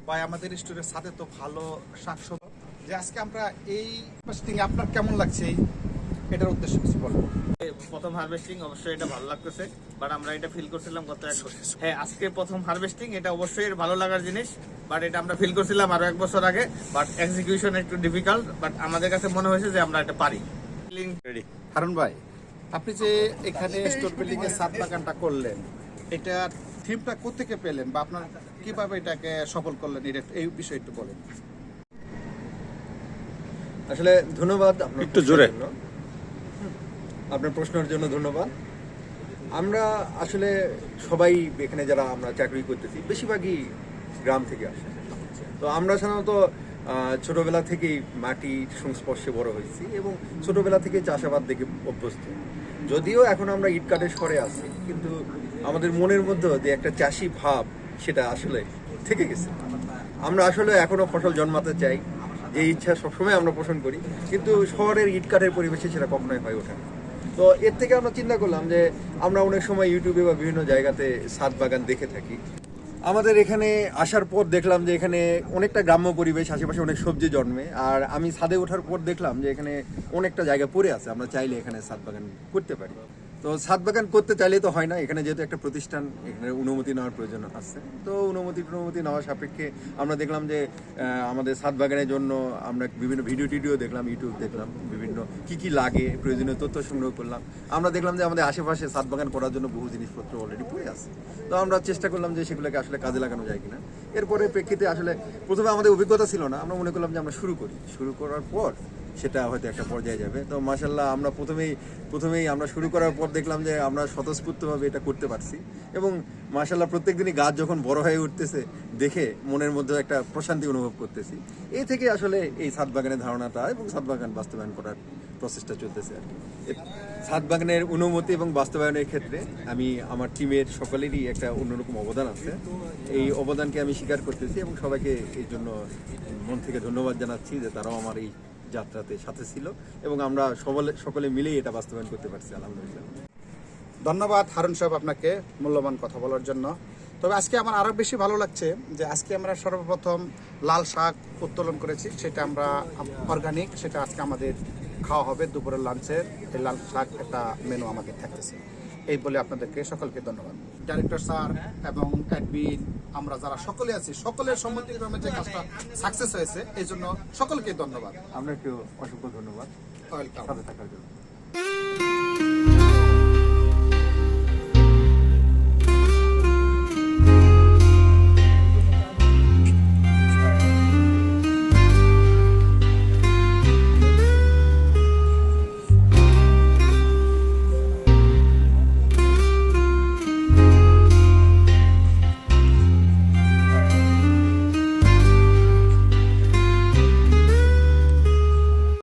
ভাই আমাদের স্টোরের সাথে তো ভালো শাকসবজি যে আজকে আমরা এই হারভেস্টিং আপনার কেমন লাগছে এটার উদ্দেশ্য কিছু বলবো। প্রথম হারভেস্টিং অবশ্যই এটা ভালো লাগতেছে, বাট আমরা এটা ফিল করছিলাম গত 1 বছর। হ্যাঁ, আজকে প্রথম হারভেস্টিং, এটা অবশ্যই ভালো লাগার জিনিস, বাট এটা আমরা ফিল করছিলাম আরো 1 বছর আগে, বাট এক্সিকিউশন একটু ডিফিকাল্ট, বাট আমাদের কাছে মনে হয়েছে যে আমরা এটা পারি। হারুন ভাই, আপনি যে এখানে স্টোর বিল্ডিং এর ছাদ বাগানটা করলেন, এটা থিমটা কোত্থেকে পেলেন বা আপনার কিভাবে এটাকে সফল করলেন, এই বিষয়ে একটু বলেন। আসলে ধন্যবাদ একটু জোরে। আপনার প্রশ্নের জন্য ধন্যবাদ। আমরা আসলে সবাই এখানে যারা আমরা চাকরি করতেছি বেশিরভাগই গ্রাম থেকে আসে। তো আমরা সাধারণত ছোটবেলা থেকেই মাটির সংস্পর্শে বড় হয়েছি এবং ছোটবেলা থেকে চাষাবাদ দেখে অভ্যস্ত। যদিও এখন আমরা ইট কাঠের শহরে আছি, কিন্তু আমাদের মনের মধ্যে যে একটা চাষি ভাব সেটা আসলে থেকে গেছে। আমরা আসলে এখনো ফসল জন্মাতে চাই, যে ইচ্ছা সবসময় আমরা পোষণ করি, কিন্তু শহরের ইট কাঠের পরিবেশে সেটা কখনোই হয়ে ওঠে না। তো এর থেকে আমরা চিন্তা করলাম যে আমরা অনেক সময় ইউটিউবে বা বিভিন্ন জায়গাতে ছাদ বাগান দেখে থাকি। আমাদের এখানে আসার পর দেখলাম যে এখানে অনেকটা গ্রাম্য পরিবেশ, আশেপাশে অনেক সবজি জন্মে। আর আমি ছাদে ওঠার পর দেখলাম যে এখানে অনেকটা জায়গা পড়ে আছে, আমরা চাইলে এখানে ছাদ বাগান করতে পারি। তো ছাদ বাগান করতে চাইলে তো হয় না, এখানে যেহেতু একটা প্রতিষ্ঠান, এখানে অনুমতি নেওয়ার প্রয়োজন আছে। তো অনুমতি নেওয়ার সাপেক্ষে আমরা দেখলাম যে আমাদের ছাদ বাগানের জন্য আমরা বিভিন্ন ভিডিও দেখলাম, ইউটিউব দেখলাম, বিভিন্ন কি লাগে প্রয়োজনীয় তথ্য সংগ্রহ করলাম। আমরা দেখলাম যে আমাদের আশেপাশে ছাদ বাগান করার জন্য বহু জিনিসপত্র অলরেডি পড়ে আছে। তো আমরা চেষ্টা করলাম যে সেগুলোকে আসলে কাজে লাগানো যায় কিনা। এরপরে প্রেক্ষিতে আসলে প্রথমে আমাদের অভিজ্ঞতা ছিল না, আমরা মনে করলাম যে আমরা শুরু করার পর সেটা হয়তো একটা পর্যায়ে যাবে। তো মাশাআল্লাহ আমরা প্রথমেই আমরা শুরু করার পর দেখলাম যে আমরা স্বতঃস্ফূর্তভাবে এটা করতে পারছি এবং মাশাআল্লাহ প্রত্যেক দিনই গাছ যখন বড় হয়ে উঠতেছে দেখে মনের মধ্যে একটা প্রশান্তি অনুভব করতেছি। এই থেকে আসলে এই ছাদ বাগানের ধারণাটা এবং ছাদ বাগান বাস্তবায়ন করার প্রসেসটা চলতেছে আর কি। ছাদ বাগানের অনুমতি এবং বাস্তবায়নের ক্ষেত্রে আমি আমার টিমের সকলেরই একটা অন্যরকম অবদান আছে। এই অবদানকে আমি স্বীকার করতেছি এবং সবাইকে এই জন্য মন থেকে ধন্যবাদ জানাচ্ছি যে তারাও আমার এই যাত্রাতে সাথে ছিল এবং আমরা সকলে মিলেই এটা বাস্তবায়ন করতে পারছি, আলহামদুলিল্লাহ। ধন্যবাদ হারুন সাহেব আপনাকে মূল্যবান কথা বলার জন্য। তবে আজকে আমার আরও বেশি ভালো লাগছে যে আজকে আমরা সর্বপ্রথম লাল শাক উত্তোলন করেছি, সেটা আমরা অর্গানিক, সেটা আজকে আমাদের খাওয়া হবে দুপুরের লাঞ্চের। এই লাল শাক একটা মেনু আমাদের থাকতেছে। এই বলে আপনাদেরকে সকলকে ধন্যবাদ। ডাইরেক্টর স্যার এবং অ্যাডমিন, আমরা যারা সকলে আছি, সকলের সম্মতিক্রমে যে কাজটা সাকসেস হয়েছে, এই জন্য সকলকে ধন্যবাদ। আপনাকেও অসংখ্য ধন্যবাদ ওয়েলকাম। সাথে থাকার জন্য।